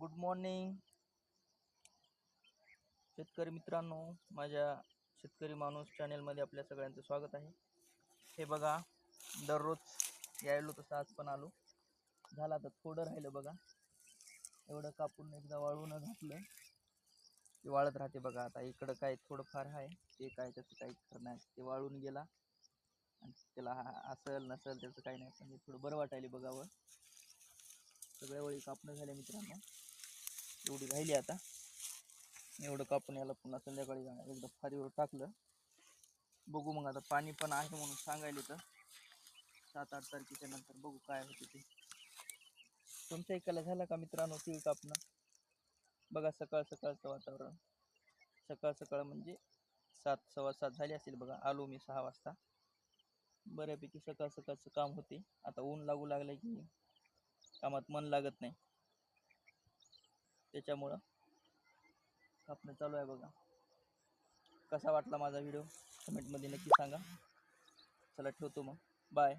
Good morning शेतकरी मित्रांनो, माझ्या शेतकरी माणूस चॅनलमध्ये आपल्या सगळ्यांचं स्वागत आहे. हे बघा, दररोज यायलो तसं आज पण आलो. झालं आता थोडं राहिलं बघा, एवढं कापून एकदा वाळून घातलं ते वाळत राहते बघा. आता इकडं काय थोडंफार आहे, ते काय त्याचं काही खरं नाही, ते वाळून गेला आणि त्याला असेल नसेल त्याचं काही नाही, पण थोडं बरं वाटायला बघावं. सगळ्या वेळी कापणं झाल्या मित्रांनो, एवढी राहिली आता. एवढं कापून याला पुन्हा संध्याकाळी एकदा फारीवर टाकलं. बघू मग आता पाणी पण आहे म्हणून सांगायले तर 7-8 तारखेच्या नंतर बघू काय होते ते. तुमच्या इकडला झाला का मित्रांनो तीळ कापणं? बघा सकाळ सकाळचं वातावरण, सकाळ सकाळ म्हणजे 7, 7:15 झाली असेल बघा. आलो मी 6 वाजता. बऱ्यापैकी सकाळ सकाळचं काम होते. आता ऊन लागू लागलं की कामात मन लागत नाही, त्याच्यामुळं कापणं चालू आहे बघा. कसा वाटला माझा व्हिडिओ कमेंटमध्ये नक्की सांगा. चला ठेवतो मग, बाय.